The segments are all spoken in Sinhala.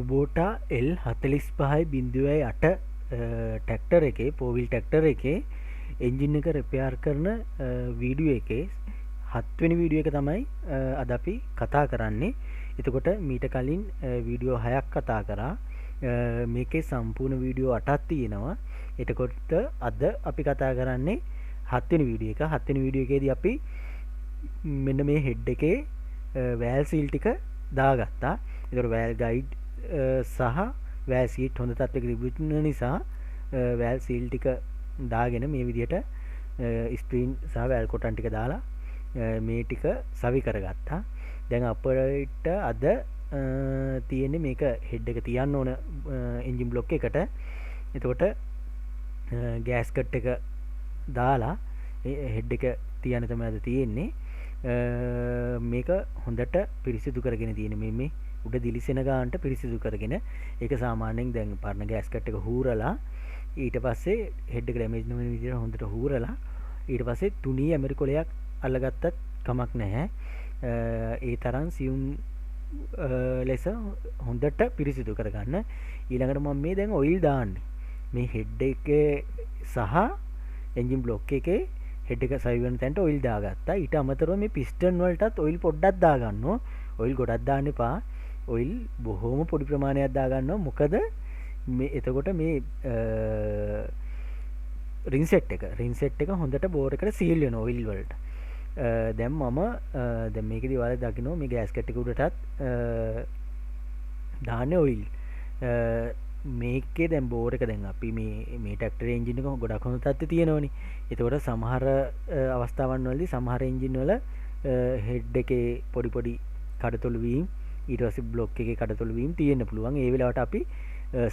කුබෝටා L45.8 ටැක්ටර් එකේ පෝවිල් ටැක්ටර් එකේ එන්ජින් එක රිපෙයාර් කරන වීඩියෝ එකේ 7 වෙනි වීඩියෝ එක තමයි අද අපි කතා කරන්නේ. එතකොට මීට කලින් වීඩියෝ 6ක් කතා කරා. මේකේ සම්පූර්ණ වීඩියෝ 8ක් තියෙනවා. එතකොට අද අපි කතා කරන්නේ 7 වෙනි වීඩියෝ එක. 7 වෙනි වීඩියෝ එකේදී අපි මෙන්න මේ හෙඩ් එකේ වෑල් සීල් ටික දාගත්තා. ඒතකොට වෑල් ගයිඩ් සහ වෑල් සීට් හොඳ තත්ත්වයක තිබුණ නිසා වෑල් සීල් ටික දාගෙන මේ විදිහට ස්ප්‍රීන් සහ වෑල් කොටන් ටික දාලා මේ ටික සවි කරගත්තා. දැන් අපිට අද තියෙන්නේ මේක හෙඩ් එක තියන්න ඕන එන්ජින් බ්ලොක් එකට. එතකොට ගෑස් කට් එක දාලා හෙඩ් එක තියන්න තමයි අද තියෙන්නේ. මේක හොඳට පිරිසිදු කරගෙන තියෙන මේ උඩ දිලිසෙන ගානට පිරිසිදු කරගෙන ඒක සාමාන්‍යයෙන් දැන් පරණ ගෑස් කට් එක හූරලා ඊට පස්සේ හෙඩ් එක ඩැමේජ් නොවන විදිහට හොඳට හූරලා ඊට පස්සේ තුනී ඇමරිකොලයක් අල්ලගත්තත් කමක් නැහැ. ඒ තරම් සියුම් ලෙස හොඳට පිරිසිදු කරගන්න. ඊළඟට මම මේ දැන් ඔයිල් දාන්නේ මේ හෙඩ් එකේ සහ එන්ජින් බ්ලොක් එකේ හෙඩ් එක සවි වෙන තැනට ඔයිල් දාගත්තා. ඊට අමතරව මේ පිස්ටන් වලටත් ඔයිල් පොඩ්ඩක් දාගන්නවා. ඔයිල් ගොඩක් දාන්න එපා. ඔයිල් බොහොම පොඩි ප්‍රමාණයක් දාගන්නවා. මොකද මේ එතකොට මේ රින්සෙට් එක හොඳට බෝර් එකට සීල් වෙනවා ඔයිල් වලට. දැන් මම දැන් මේකේදී ඔයාලා දකින්න මේ ගෑස් කට් එක උඩටත් දාන්නේ ඔයිල්. මේකේ දැන් බෝර් එක දැන් අපි මේ ට්‍රැක්ටර් එන්ජින් එක ගොඩක් හොඳ තත්ත්වයේ තියෙනවනේ. ඒතකොට සමහර අවස්ථාවන් වලදී සමහර එන්ජින් වල හෙඩ් එකේ පොඩි කඩතොළු වීම ඊට පස්සේ බ්ලොක් එකේ කඩතොළු වීම තියෙන්න පුළුවන්. ඒ වෙලාවට අපි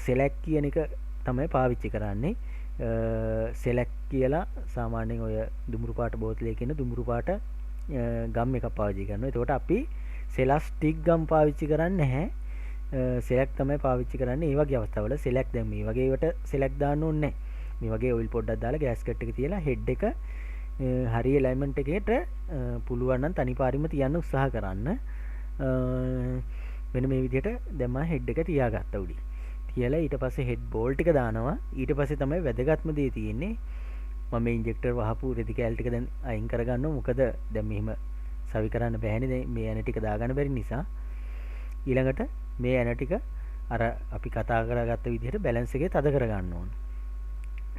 සෙලෙක්ට් කියන එක තමයි පාවිච්චි කරන්නේ. සෙලෙක්ට් කියලා සාමාන්‍යයෙන් ඔය දුමුරු පාට බෝතලයක ඉන්න දුමුරු පාට ගම් එකක් පාවිච්චි කරනවා. එතකොට අපි සෙලස්ටික් ගම් පාවිච්චි කරන්නේ නැහැ. සෙලෙක්ට් තමයි පාවිච්චි කරන්නේ. ඒ වගේ අවස්ථාවල සෙලෙක්ට් දැන් මේ වගේ ඒවට සෙලෙක්ට් දාන්න ඕනේ නැහැ. මේ වගේ ඔයිල් පොඩ්ඩක් දාලා ගෑස් කට් එක තියලා හෙඩ් එක හරිය ඇලයින්මන්ට් එකේට පුළුවන් නම් තනි පාරින්ම තියන්න උත්සාහ කරන්න. මෙන්න මේ විදිහට දැන් මම හෙඩ් එක තියාගත්තා උඩින්. තියලා ඊට පස්සේ හෙඩ් බෝල් ටික දානවා. ඊට පස්සේ තමයි වැදගත්ම දේ තියෙන්නේ. මම මේ ඉන්ජෙක්ටර් වහපු රෙදි කෑල් ටික දැන් අයින් කරගන්නවා. මොකද දැන් මෙහිම සවි කරන්න බෑනේ. දැන් මේ ඇන ටික දාගන්න බැරි නිසා. ඊළඟට මේ ඇන ටික අර අපි කතා කරගත්ත විදිහට බැලන්ස් එකේ තද කරගන්න ඕන.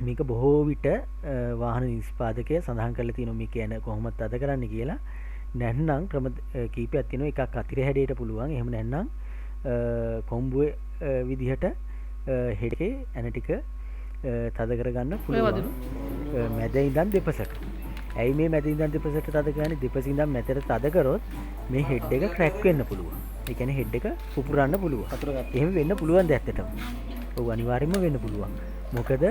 මේක බොහෝ විට වාහන නිෂ්පාදකය සඳහන් කරලා තියෙනවා මේක ඇන කොහොමද තද කරන්න කියලා. නැත්නම් ක්‍රම කීපයක් තියෙනවා. එකක් අතිර හැඩයට පුළුවන්. එහෙම නැත්නම් කොම්බුවේ විදිහට හෙඩේ ඇන ටික තද කරගන්න පුළුවන්. මැද ඉඳන් දෙපසට. ඇයි මේ මැද ඉඳන් දෙපසට තද කරන්නේ? දෙපසින් ඉඳන් මැදට තද කරොත් මේ හෙඩ් එක ක්‍රැක් වෙන්න පුළුවන්. ඒ කියන්නේ හෙඩ් එක පුපුරන්න පුළුවන්. එහෙම වෙන්න පුළුවන් දැත්තටම. ඔව් අනිවාර්යයෙන්ම වෙන්න පුළුවන්. මොකද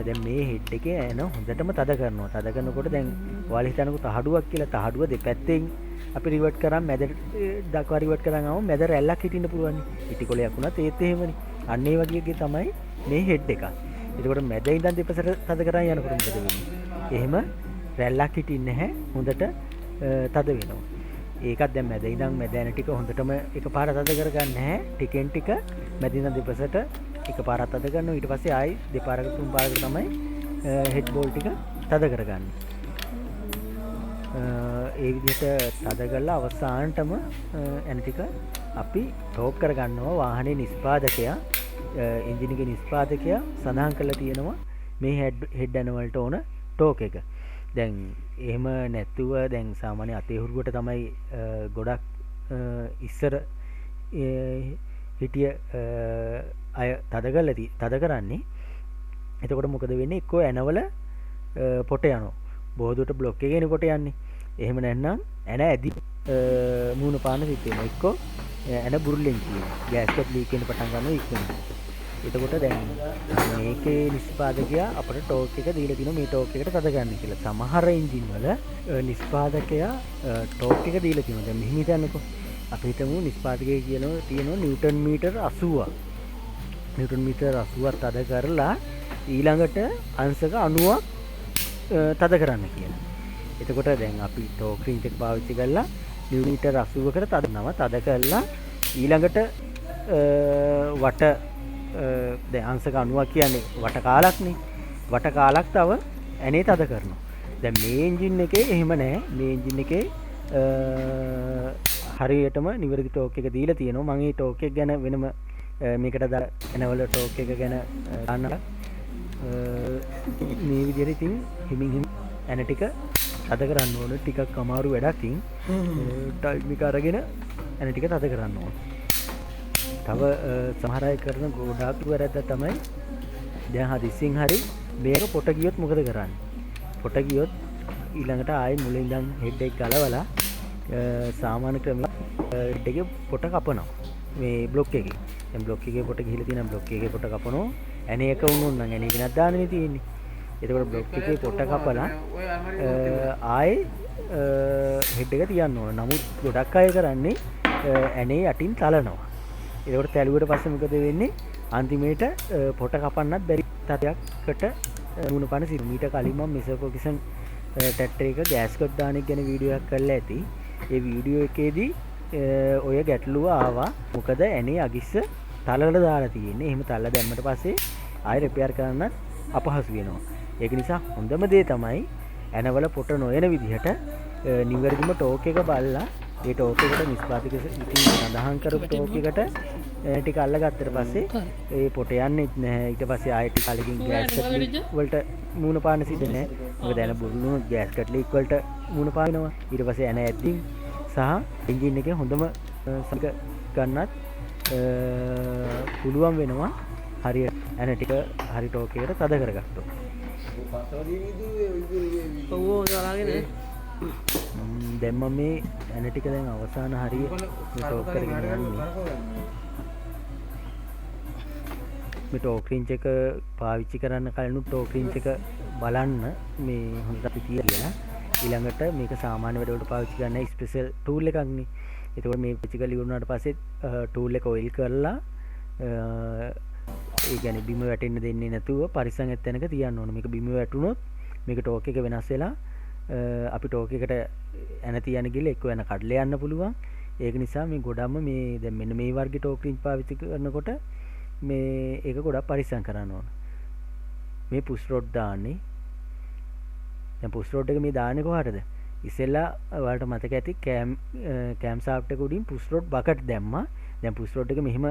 දැන් මේ හෙඩ් එකේ ඇන හොඳටම තද කරනවා. තද කරනකොට දැන් ඔයාලා හිතනකො තහඩුවක් කියලා තහඩුව දෙපැත්තෙන් අපි රිවර්ට් කරාම මැද දක්වා රිවර්ට් කරාම මැද රැල්ලක් හිටින්න පුළුවන්. ඉටි කොලයක් වුණත් ඒත් එහෙමනේ. අන්න ඒ වගේ තමයි මේ හෙඩ් එක. එතකොට මැද ඉඳන් දෙපසට තද කරා යනකොට මොකද වෙන්නේ? එහෙම රැල්ලක් හිටින්නේ නැහැ. හොඳට තද වෙනවා. ඒකත් දැන් මැද ඉඳන් මැද ඇන ටික හොඳටම එකපාර තද කරගන්න නැහැ. ටිකෙන් ටික මැද ඉඳන් දෙපසට එකපාරක් තද කරනවා. ඊට පස්සේ ආයි දෙපාරකට තුන් පාරකට තමයි හෙඩ් බෝල් ටික තද කරගන්නේ. ඒ විදිහට තද කරලා අවසානටම ඇන ටික අපි ටෝක් කරගන්නවා. වාහනේ නිෂ්පාදකයා එන්ජින් එකේ නිෂ්පාදකයා සඳහන් කරලා තියෙනවා මේ හෙඩ් ඇන වලට ඕන ටෝක් එක. දැන් එහෙම නැතුව දැන් සාමාන්‍ය අතේ හුරුවට තමයි ගොඩක් ඉස්සර හිටිය අය තද කරන්නේ. එතකොට මොකද වෙන්නේ? එක්කෝ ඇනවල පොට යනවා. බොහෝ දුරට බ්ලොක් එකේ නේ පොට යන්නේ. එහෙම නැත්නම් ඇන ඇදි මූණ පාන සිද්ධ වෙනවා. එක්කෝ ඇන බුරුලෙන් කියනවා. ගෑස් කට් ලීක් වෙන්න පටන් ගන්නවා ඉක්මනට. එතකොට දැන් මේකේ නිෂ්පාදකයා අපට ටෝක් එක දීලා තිනවා මේ ටෝක් එකට තද ගන්න කියලා. සමහර එන්ජින් වල නිෂ්පාදකයා ටෝක් එක දීලා තිනවා. දැන් මෙහෙම හිතන්නකෝ. අපි හිතමු නිෂ්පාදකයා තියෙනවා නිව්ටන් මීටර් 80ක්. නිව්ටන් මීටර් 80ක් තද කරලා ඊළඟට අංශක 90ක් තද කරන්න කියලා. එතකොට දැන් අපි ටෝක් රින්ච් එක පාවිච්චි කරලා නිව්ටන් මීටර් 80කට තදනවා. තද කරලා ඊළඟට වට අංශක 90ක් කියන්නේ වට කාලක්නේ. වට කාලක් තව ඇනේ තද කරනවා. දැන් මේ එන්ජින් එකේ එහෙම නැහැ. මේ එන්ජින් එකේ හරියටම නිවැරදි ටෝක් එක දීලා තියෙනවා. මම මේ ටෝක් එක ගැන වෙනම මේකට එනවල ටෝක් එක ගැන ගන්නවා. මේ විදිහට ඉතින් හිමින් ඇන ටික තද කරන්න ඕන. ටිකක් අමාරු වැඩක්. ඉතින් ටයිම් එක අරගෙන ඇන ටික තද කරන්න ඕන. තව සමහර අය කරන ගොඩාක් වැරද්ද තමයි දැන් හදිස්සියෙන් හරි මේක පොට ගියොත් මොකද කරන්නේ? පොට ගියොත් ඊළඟට ආයෙ මුලින් ඉඳන් හෙඩ් එක ගලවලා සාමාන්‍ය ක්‍රමයෙන් හෙඩ් එකේ පොට කපනවා. මේ බ්ලොක් එකේ. දැන් බ්ලොක් එකේ පොට ගිහිලා තියෙනවා. බ්ලොක් එකේ පොට කපනවා. ඇනේ එක වුණොත් නම් ඇනේ කෙනක් දාන්නේ තියෙන්නේ. එතකොට බ්ලොක් එකේ පොට කපලා ආයෙ හෙඩ් එක තියන්න ඕන. නමුත් ගොඩක් අය කරන්නේ ඇනේ යටින් තලනවා. ඒකට තැලුවට පස්සේ මොකද වෙන්නේ? අන්තිමේට පොට කපන්නත් බැරි තත්යකට මුණ පාන සිදු. මීට කලින් මම මෙසෝපොකිසන් ට්‍රැක්ටර් එක ගෑස් කට් දාන එක ගැන වීඩියෝ එකක් කරලා ඇති. ඒ වීඩියෝ එකේදී ඔය ගැටලුව ආවා. මොකද ඇනේ අගිස්ස තලවල දාලා තියෙන්නේ. එහෙම තලලා දැම්මට පස්සේ ආයෙ රිපෙයාර් කරන්න අපහසු වෙනවා. ඒක නිසා හොඳම දේ තමයි ඇනවල පොට නොයන විදිහට නිවැරදිම ටෝක් එක බලලා ඒ ටෝක් එකට නිස්පාතික ඉතින් සඳහන් කරපු ටෝක් එකට ටික අල්ලගත්තට පස්සේ ඒ පොට යන්නේ නැහැ. ඊට පස්සේ ආයෙ ටික කලකින් ගෑස් කට්ලි වලට මූණ පාන්න සිද්ධ නැහැ. මොකද ඇන බුරුණු ගෑස් කට්ලි වලට මූණ පානවා. ඊට පස්සේ ඇන ඇද්දින් සහ එන්ජින් එකේ හොඳම සක ගන්නත් පුළුවන් වෙනවා. හරියට ඇන ටික හරි ටෝක් එකට තද කරගත්තොත්. දැන් මම මේ ඇන ටික දැන් අවසාන හරිය ටෝක් කරගෙන යන්නේ. මේ ටෝක් රින්ච් එක පාවිච්චි කරන්න කලින් ටෝක් රින්ච් එක බලන්න මේ හොඳට තියලා කියලා. ඊළඟට මේක සාමාන්‍ය වැඩවලට පාවිච්චි කරන්න ස්පෙෂල් ටූල් එකක් නේ. ඒකෝර මේ පිටිකල් ඉවරනාට පස්සේ ටූල් එක ඔයිල් කරලා ඒ කියන්නේ බිම වැටෙන්න දෙන්නේ නැතුව පරිස්සම් තැනක තියන්න ඕන. මේක බිම වැටුනොත් මේක ටෝක් එක වෙනස් වෙලා අපි ටෝක් එකට ඇන තියන්න ගිහලා එක්ක ඇන කඩලා යන්න පුළුවන්. ඒක නිසා මේ ගොඩක්ම මේ දැන් මෙන්න මේ වර්ගයේ ටෝක් රින්ච් පාවිච්චි කරනකොට මේ ඒක ගොඩක් පරිස්සම් කරන්න ඕන. මේ පුෂ් රොඩ් දාන්නේ. දැන් පුෂ් රොඩ් එක මේ දාන්නේ කොහටද? ඉස්සෙල්ලා ඔයාලට මතක ඇති කෑම් සාෆ්ට් එක උඩින් පුෂ් රොඩ් බකට් දැම්මා. දැන් පුෂ් රොඩ් එක මෙහෙම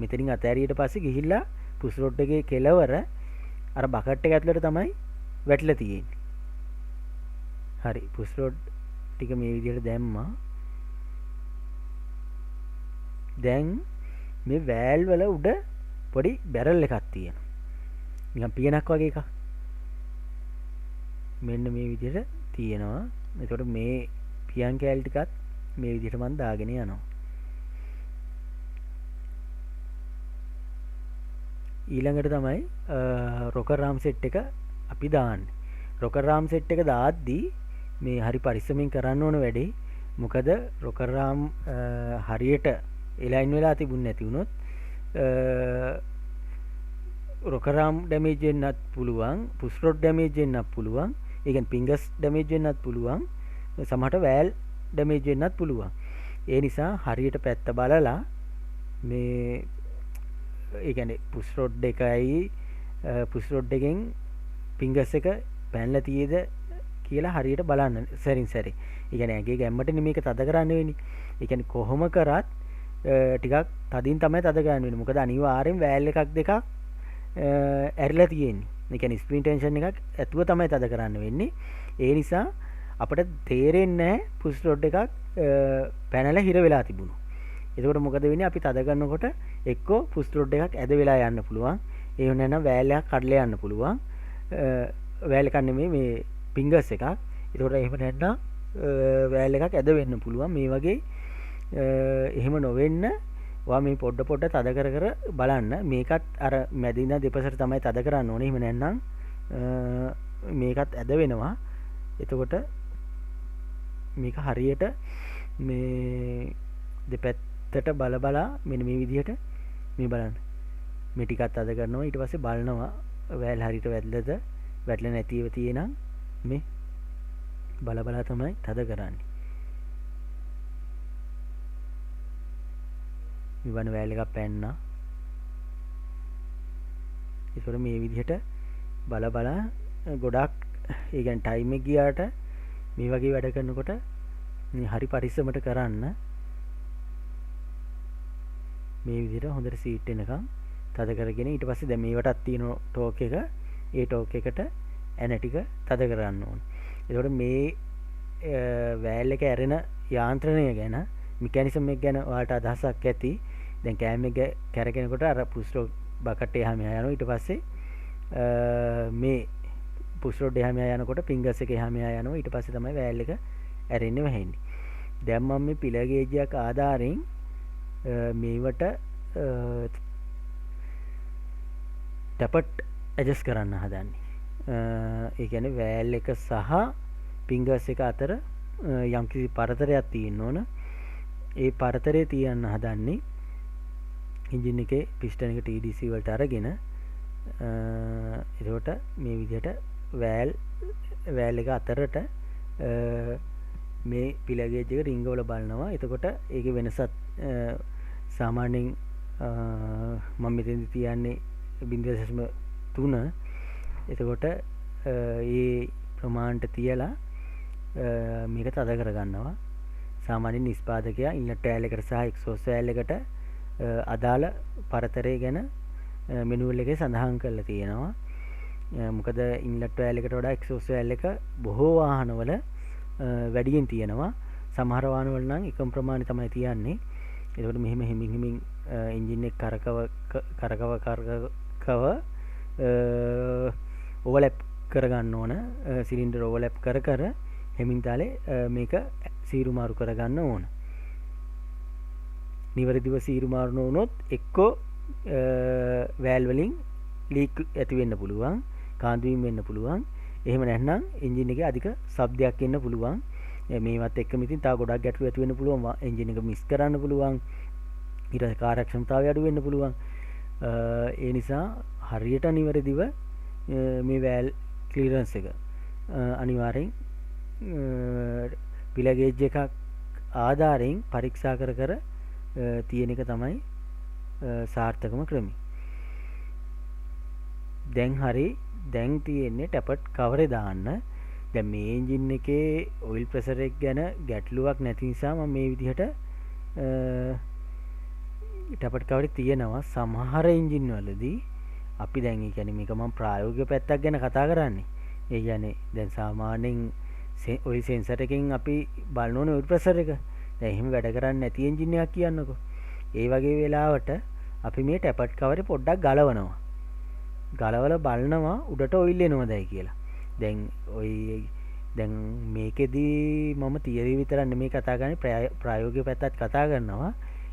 මෙතනින් අතෑරියට පස්සේ ගිහිල්ලා පුෂ් රොඩ් එකේ කෙලවර අර බකට් එක ඇතුළට තමයි වැටිලා තියෙන්නේ. හරි පුෂ් රොඩ් ටික මේ විදිහට දැම්මා. දැන් මේ වෑල් වල උඩ පොඩි බැරල් එකක් තියෙනවා. නිකන් පියනක් වගේ එකක්. මෙන්න මේ විදිහට තියෙනවා. එතකොට මේ පියන් කෑලි ටිකත් මේ විදිහට මම දාගෙන යනවා. ඊළඟට තමයි රොකර් රාම් සෙට් එක අපි දාන්නේ. රොකර් රාම් සෙට් එක දාද්දී මේ හරි පරිස්සමින් කරන්න ඕන වැඩේ. මොකද රොකර් රාම් හරියට එලයින් වෙලා තිබුණ නැති වුණොත් රොකර් රාම් ඩැමේජ් වෙන්නත් පුළුවන්. පුෂ් රොඩ් ඩැමේජ් වෙන්නත් පුළුවන්. ඒ කියන්නේ පිංගස් ඩැමේජ් වෙන්නත් පුළුවන්. සමහරට වෑල් ඩැමේජ් වෙන්නත් පුළුවන්. ඒ නිසා හරියට පැත්ත බලලා මේ ඒ කියන්නේ පුෂ් රොඩ් එකයි පුෂ් රොඩ් එකෙන් පිංගස් එක පැනලා තියෙද කියලා හරියට බලන්න සැරින් සැරේ. ඒ කියන්නේ ඇඟේ ගැම්මට මේක තද කරන්න වෙන්නේ. ඒ කියන්නේ කොහොම කරත් ටිකක් තදින් තමයි තද ගන්න වෙන්නේ. මොකද අනිවාර්යෙන් වෑල් එකක් දෙකක් ඇරිලා තියෙන්නේ. ඒ කියන්නේ ස්ප්‍රින් ටෙන්ෂන් එකක් ඇතුව තමයි තද කරන්න වෙන්නේ. ඒ නිසා අපිට තේරෙන්නේ නැහැ පුෂ් රොඩ් එකක් පැනලා හිර වෙලා තිබුණා. එතකොට මොකද වෙන්නේ? අපි තද කරනකොට එක්කෝ පුෂ් රොඩ් එකක් ඇද වෙලා යන්න පුළුවන්. ඒ වුණා නම් වෑල් එකක් කඩලා යන්න පුළුවන්. වෑල් එකක් නෙමෙයි මේ පිංගස් එකක්. එතකොට එහෙම නැත්නම් වෑල් එකක් ඇද වෙන්න පුළුවන්. මේ වගේ එහෙම නොවෙන්න වා මේ පොඩ තද කර කර බලන්න. මේකත් අර මැදින් දෙපසට තමයි තද කරන්න ඕනේ. එහෙම නැත්නම් මේකත් ඇද වෙනවා. එතකොට මේක හරියට මේ දෙපැත්තට බලා මෙන්න මේ විදිහට මේ බලන්න. මේ ටිකත් අද කරනවා. ඊට පස්සේ බලනවා වෑල් හරියට වැටලද වැටලා නැතිව තියෙනම් මේ බලා තමයි තද කරන්නේ. මෙවන වෑල් එකක් පැන්නා. ඒතකොට මේ විදිහට බල බලා ගොඩක් ඒ කියන්නේ ටයිම් එක ගියාට මේ වගේ වැඩ කරනකොට මේ හරි පරිස්සමට කරන්න. මේ විදිහට හොඳට සීට් එනකම් තද කරගෙන ඊට පස්සේ දැන් මේවටත් තියෙන ටෝක් එක ඒ ටෝක් එකට ඇන ටික තද කරන්න ඕන. ඒතකොට මේ වෑල් එක ඇරෙන යාන්ත්‍රණය ගැන මෙකැනිසම් එක ගැන ඔයාලට අදහසක් ඇති. දැන් කෑම් එක කැරගෙනකොට අර පුෂ් රොඩ් බකට් එහා මෙහා යනවා. ඊට පස්සේ මේ පුෂ් රොඩ් එහා මෙහා යනකොට ෆින්ගර්ස් එක එහා මෙහා යනවා. ඊට පස්සේ තමයි වෑල් එක ඇරෙන්නේ වැහෙන්නේ. දැන් මම මේ පිළ ගේජයක් ආධාරයෙන් මේවට ටැපට් ඇඩ්ජස්ට් කරන්න හදන්නේ. ඒ කියන්නේ වෑල් එක සහ ෆින්ගර්ස් එක අතර යම්කිසි පරතරයක් තියෙන්න ඕන. ඒ පරතරය තියන්න හදන්නේ එන්ජින් එකේ පිස්ටන් එක TDC වලට අරගෙන එතකොට මේ විදිහට වෑල් එක අතරට මේ පිළ ගේජ් එක රින්ග වල බලනවා. එතකොට ඒකේ වෙනසත් සාමාන්‍යයෙන් මම මෙතෙන්දි තියන්නේ 0.3. එතකොට ඒ ප්‍රමාණයට තියලා මේක තද කරගන්නවා. සාමාන්‍ය නිස්පාදකයා ඉන්ලට් වෑල් එකට සහ එක්සෝස් වෑල් එකට අදාළ පරතරය ගැන මෙනුවල් එකේ සඳහන් කරලා තියෙනවා. මොකද ඉන්ලට් වෑල් එකට වඩා එක්සෝස් වෑල් එක බොහෝ වාහනවල වැඩියෙන් තියෙනවා. සමහර වාහනවල නම් එකම ප්‍රමාණය තමයි තියන්නේ. ඒකට මෙහෙම හිමින් එන්ජින් එක කරකව ඕවර්ලැප් කරගන්න ඕන. සිලින්ඩර් ඕවර්ලැප් කර හෙමින් තාලේ මේක සීරු මාරු කරගන්න ඕන. නිවැරදිව සීරු මාරු නොවුනොත් එක්කෝ වෑල් වලින් ලීක් ඇති වෙන්න පුළුවන්, කාන්දු වීම වෙන්න පුළුවන්. එහෙම නැත්නම් එන්ජින් එකේ අධික ශබ්දයක් එන්න පුළුවන්. මේවත් එක්කම ඉතින් තව ගොඩක් ගැටලු ඇති වෙන්න පුළුවන්. එන්ජින් එක මිස් කරන්න පුළුවන්. ඊට පස්සේ කාර්යක්ෂමතාවය අඩු වෙන්න පුළුවන්. ඒ නිසා හරියට නිවැරදිව මේ වෑල් ක්ලියරන්ස් එක අනිවාර්යෙන් පිළ ගේජ් එකක් ආධාරයෙන් පරීක්ෂා කර තියෙන එක තමයි සාර්ථකම ක්‍රමය. දැන් තියෙන්නේ ටැපට් කවරේ දාන්න. දැන් මේ එන්ජින් එකේ ඔයිල් ප්‍රෙෂර් එක ගැන ගැටලුවක් නැති නිසා මම මේ විදිහට ටැපට් කවරේ තියෙනවා. සමහර එන්ජින් වලදී අපි දැන් ඒ කියන්නේ මේක මම ප්‍රායෝගික පැත්තක් ගැන කතා කරන්නේ. ඒ කියන්නේ දැන් සාමාන්‍යයෙන් ඔය සෙන්සර් එකෙන් අපි බලන ඕනේ ඔයිල් ප්‍රෙෂර් එක. දැන් එහෙම වැඩ කරන්නේ නැති එන්ජින් එකක් කියන්නකෝ. ඒ වගේ වෙලාවට අපි මේ ටැපට් කවරේ පොඩ්ඩක් ගලවනවා. ගලවලා බලනවා උඩට ඔයිල් එනවදයි කියලා. දැන් මේකෙදී මම තියරි විතරක් නෙමෙයි කතා කරන්නේ ප්‍රායෝගික පැත්තත් කතා කරනවා.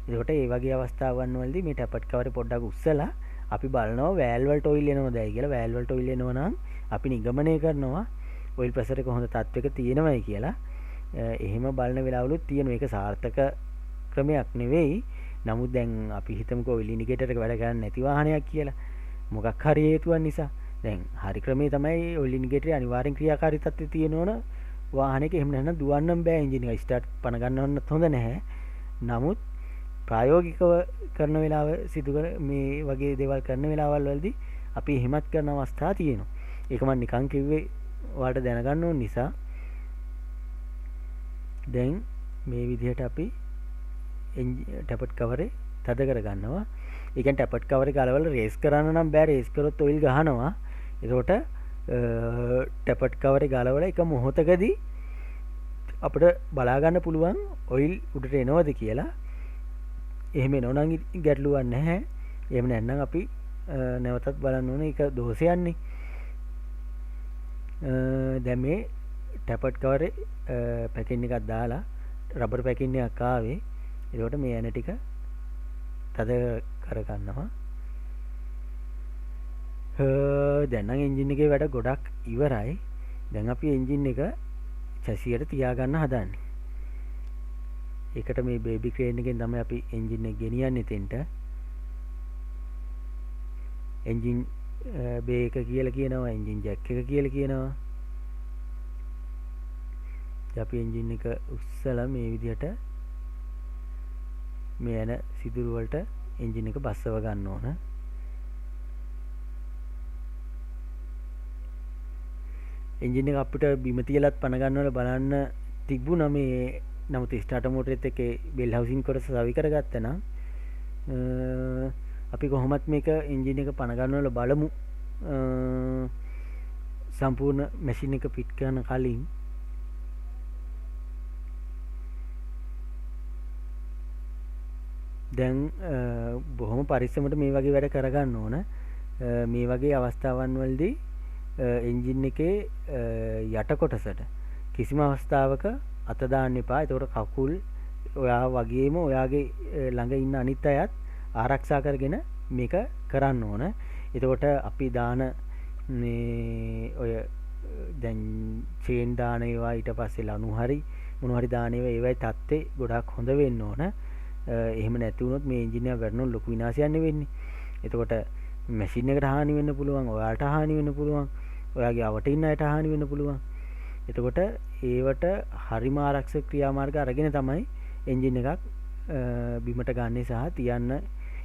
එතකොට ඒ වගේ අවස්ථාවන් වලදී මේ ටැපට් කවරේ පොඩ්ඩක් උස්සලා අපි බලනවා වෑල් වලට ඔයිල් එනවදයි කියලා. වෑල් වලට ඔයිල් එනවා නම් අපි නිගමනය කරනවා ඔයිල් ප්‍රෙෂර් එක හොඳ තත්ත්වයක තියෙනවයි කියලා. එහෙම බලන වෙලාවලුත් තියෙන එක සාර්ථක ක්‍රමයක් නෙවෙයි. නමුත් දැන් අපි හිතමුකෝ ඔයිල් ඉන්ඩිකේටර් එක වැඩ කරන්නේ නැති වාහනයක් කියලා. මොකක් හරි හේතුවක් නිසා. දැන් හරි ක්‍රමේ තමයි ඔයිල් ඉන්ඩිකේටරේ අනිවාර්යෙන් ක්‍රියාකාරී තත්ත්වයේ තියෙන ඕන වාහනයක. එහෙම නැත්නම් දුවන්නම් බෑ එන්ජින් එක ස්ටාර්ට් පණ ගන්නවන්නත් හොඳ නැහැ. නමුත් ප්‍රායෝගිකව කරන වෙලාව මේ වගේ දේවල් කරන වෙලාවල් වලදී අපි එහෙමත් කරන අවස්ථා තියෙනවා. ඒක මම නිකන් කිව්වේ ඔයාලට දැනගන්න ඕන නිසා. දැන් මේ විදිහට අපි ටැපට් කවරේ තද කරගන්නවා. ඒ කියන්නේ ටැපට් කවරේ ගලවලා රේස් කරන්න නම් බෑ. රේස් කරොත් ඔයිල් ගහනවා. ඒකට ටැපට් කවරේ ගලවලා එක මොහොතකදී අපිට බලා ගන්න පුළුවන් ඔයිල් උඩට එනවද කියලා. එහෙම එනවනම් ගැටලුවක් නැහැ. එහෙම නැත්නම් අපි නැවතත් බලන්න ඕනේ ඒක දෝෂයන්නේ. දැන් මේ ටැපට් කවරේ පැකින් එකක් දාලා රබර් පැකින් එකක් ආවේ. ඒකට මේ ඇන ටික තද කරගන්නවා. දැන් නම් එන්ජින් එකේ වැඩ ගොඩක් ඉවරයි. දැන් අපි එන්ජින් එක චැසියට තියාගන්න හදන්නේ. ඒකට මේ බේබි ක්‍රේන් එකෙන් තමයි අපි එන්ජින් එක ගෙනියන්නේ තෙන්ට. එන්ජින් බේ එක කියලා කියනවා, එන්ජින් ජැක් එක කියලා කියනවා. අපි එන්ජින් එක උස්සලා මේ විදිහට මේ යන සිදුරු වලට එන්ජින් එක බස්සව ගන්න ඕන. එන්ජින් එක අපිට බිම තියලත් පණ ගන්නවල බලන්න තිබුණා මේ නමුත් ස්ටාර්ටර් මෝටරෙත් එක්ක බෙල් හවුසින් කොටස සවි කරගත්තා නම් අපි කොහොමත් මේක එන්ජින් එක පණ ගන්නවල බලමු. සම්පූර්ණ මැෂින් එක ෆිට කරන කලින් දැන් බොහොම පරිස්සමට මේ වගේ වැඩ කරගන්න ඕන. මේ වගේ අවස්ථාවන් වලදී එන්ජින් එකේ යට කොටසට කිසිම අවස්ථාවක අත දාන්න එපා. ඒතකොට කකුල් ඔයා වගේම ඔයාගේ ළඟ ඉන්න අනිත් අයත් ආරක්ෂා කරගෙන මේක කරන්න ඕන. එතකොට අපි දාන මේ ඔය දැන් චේන් දාන ඒවා ඊට පස්සේ ලණු හරි මොන හරි දාන ඒවා ඒවයි තත්ත්වේ ගොඩාක් හොඳ වෙන්න ඕන. එහෙම නැති වුණොත් මේ එන්ජින් එක වැටුණොත් ලොකු විනාශයක් වෙන්නේ. එතකොට මැෂින් එකට හානි වෙන්න පුළුවන්, ඔයාලට හානි වෙන්න පුළුවන්, ඔයාගේ අවට ඉන්න අයට හානි වෙන්න පුළුවන්. එතකොට ඒවට හරිම ආරක්ෂක ක්‍රියාමාර්ග අරගෙන තමයි එන්ජින් එකක් බිමට ගන්නේ සහ තියන්න.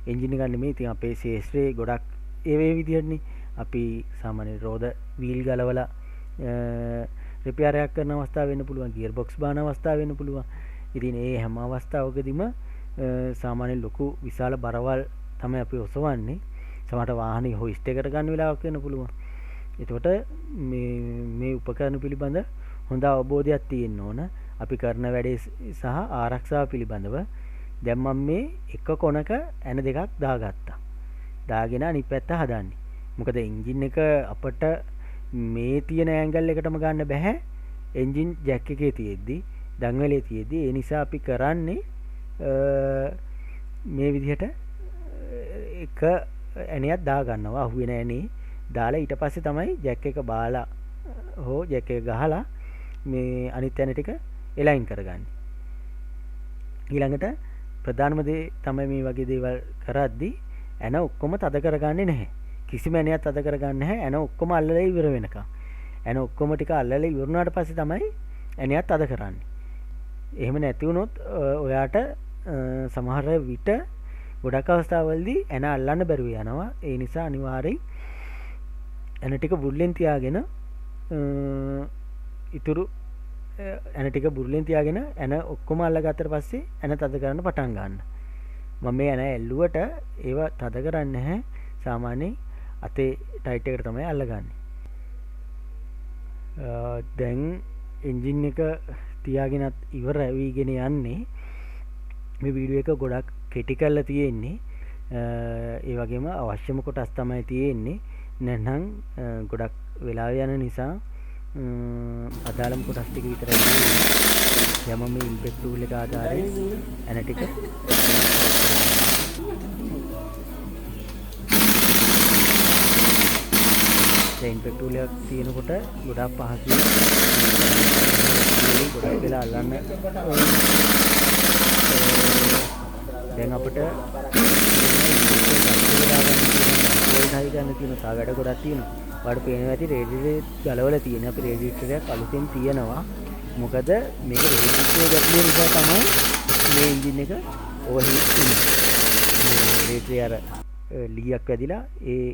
එන්ජින් එක නෙමෙයි ඉතින් අපේ ශේෂ්ත්‍රයේ ගොඩක් ඒ වේ විදිහටනේ අපි සාමාන්‍ය රෝද වීල් ගලවලා රිපෙයාර් එකක් කරන අවස්ථාව වෙන්න පුළුවන්, ගියර් බොක්ස් බාන අවස්ථාව වෙන්න පුළුවන්. ඉතින් ඒ හැම අවස්ථාවකදීම සාමාන්‍ය ලොකු විශාල බරවල් තමයි අපි ඔසවන්නේ. සමහරට වාහනේ හොයිස්ට් එකට ගන්න වෙලාවක් වෙන්න පුළුවන්. එතකොට මේ උපකරණ පිළිබඳ හොඳ අවබෝධයක් තියෙන්න ඕන. අපි කරන වැඩේ සහ ආරක්ෂාව පිළිබඳව. දැන් මම මේ එක කොනක ඇන දෙකක් දාගත්තා. දාගෙන අනිත් පැත්ත හදන්නේ. මොකද එන්ජින් එක අපට මේ තියෙන ඇන්ගල් එකටම ගන්න බෑ. එන්ජින් ජැක් එකේ තියෙද්දි, දංගලේ තියෙද්දි. ඒ නිසා අපි කරන්නේ මේ විදිහට එක ඇණයක් දා ගන්නවා. අහුවෙන ඇණේ දාලා ඊට පස්සේ තමයි ජැක් එක බාලා හෝ ජැක් එක ගහලා මේ අනිත් ඇණ ටික එලයින් කරගන්නේ. ඊළඟට ප්‍රධානම දේ තමයි මේ වගේ දේවල් කරද්දී ඇණ ඔක්කොම තද කරගන්නේ නැහැ. කිසිම ඇණයක් තද කරගන්නේ නැහැ. ඇණ ඔක්කොම අල්ලලා ඉවර වෙනකම්. ඇණ ඔක්කොම ටික අල්ලලා ඉවරුනාට පස්සේ තමයි ඇණයක් තද කරන්නේ. එහෙම නැති වුණොත් ඔයාට සමහර විට ගොඩක් අවස්ථාවලදී ඇණ අල්ලන්න බැරුව යනවා. ඒ නිසා අනිවාර්යෙන් ඇණ ටික බුල්ලෙන් තියාගෙන ඉතුරු ඇණ ටික බුල්ලෙන් තියාගෙන ඇණ ඔක්කොම අල්ලගත්තට පස්සේ ඇණ තද කරන්න පටන් ගන්න. මම මේ ඇණ ඇල්ලුවට ඒව තද කරන්නේ නැහැ. සාමාන්‍යයෙන් අතේ ටයිට් එකට තමයි අල්ලගන්නේ. දැන් එන්ජින් එක තියාගෙනත් ඉවර වෙවිගෙන යන්නේ. මේ වීඩියෝ එක ගොඩක් කෙටි කරලා තියෙන්නේ. ඒ වගේම අවශ්‍යම කොටස් තමයි තියෙන්නේ. නැත්නම් ගොඩක් වෙලා යන නිසා අදාළම කොටස් ටික විතරයි තියෙන්නේ. යම මේ ඉම්පෙක්ට් ටූල් එක ආධාරයෙන් ඇන ටික ඉම්පෙක්ට් ටූල් එක තියෙනකොට ගොඩක් පහසුයි. ගොඩක් වෙලා අල්ලන්න. දැන් අපිට හයි ගන්න තියෙන සා වැඩ ගොඩක් තියෙනවා. ඔයාලට පේනවා ඇති රේඩියේටර් ගලවලා තියෙන. අපි රේඩියේටරයක් අලුතෙන් තියනවා. මොකද මේක රේඩියේටරේ ගැටලුව නිසා තමයි මේ එන්ජින් එක ඕවර්හීට් වෙන්නේ. රේඩියේටරේ අර ලීයක් වැදිලා ඒ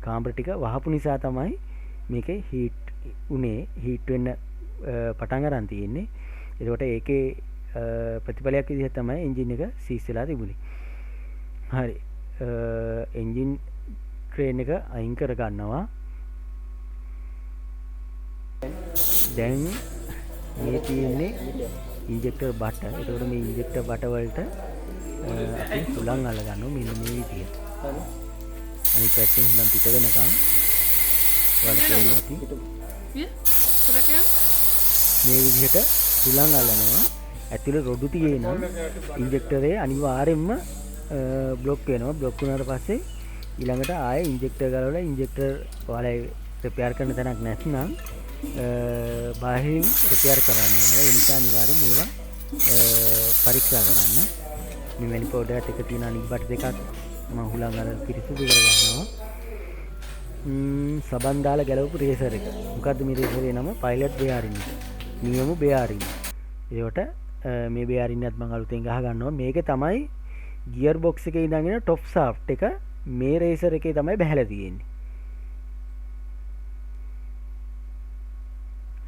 කාමර ටික වහපු නිසා තමයි මේකේ හීට් උනේ. හීට් වෙන්න පටන් ගන්න තියෙන්නේ. ඒකට ඒකේ ප්‍රතිඵලයක් විදිහට තමයි එන්ජින් එක සීස් වෙලා තිබුණේ. හරි. එන්ජින් ක්‍රේන් එක අයින් කර ගන්නවා. දැන් මේ තියෙන්නේ ඉන්ජෙක්ටර් බට. ඒකට මේ ඉන්ජෙක්ටර් බට වලට අපි හුලං අල්ල ගන්නවා මෙන්න මේ විදිහට. අනිත් පැත්තෙන් හුලං පිට වෙනකන් වලට ඇති. මේ විදිහට හුලං අල්ලනවා. ඇතුලේ රොඩු තියෙනවා. ඉන්ජෙක්ටරේ අනිවාර්යෙන්ම බ්ලොක් වෙනවා. බ්ලොක් වුණාට පස්සේ ඊළඟට ආයේ ඉන්ජෙක්ටර් ගලවලා ඉන්ජෙක්ටර් ඔයාලා රිපෙයාර් කරන තැනක් නැත්නම් බාහිරින් රිපෙයාර් කරන්න වෙනවා. ඒ නිසා අනිවාර්යෙන් මේවා පරීක්ෂා කරන්න. මේ මැනිෆෝල්ඩ් එක තියෙන අනිත් බට් දෙකක් මම හුලං අර පිරිසිදු කරගන්නවා. සබන් දාලා ගැලවපු රේසර් එක. මොකද්ද මේ රේසරේ නම? පයිලට් බෙයාරින් එක. නියම බෙයාරින්. ඒකට මේ බෙයාරින් එකත් මම අලුතෙන් ගහ ගන්නවා. මේක තමයි ගියර් බොක්ස් එකේ ඉඳගෙන ටොප් ෂාෆ්ට් එක මේ රේසර් එකේ තමයි බහැලා තියෙන්නේ.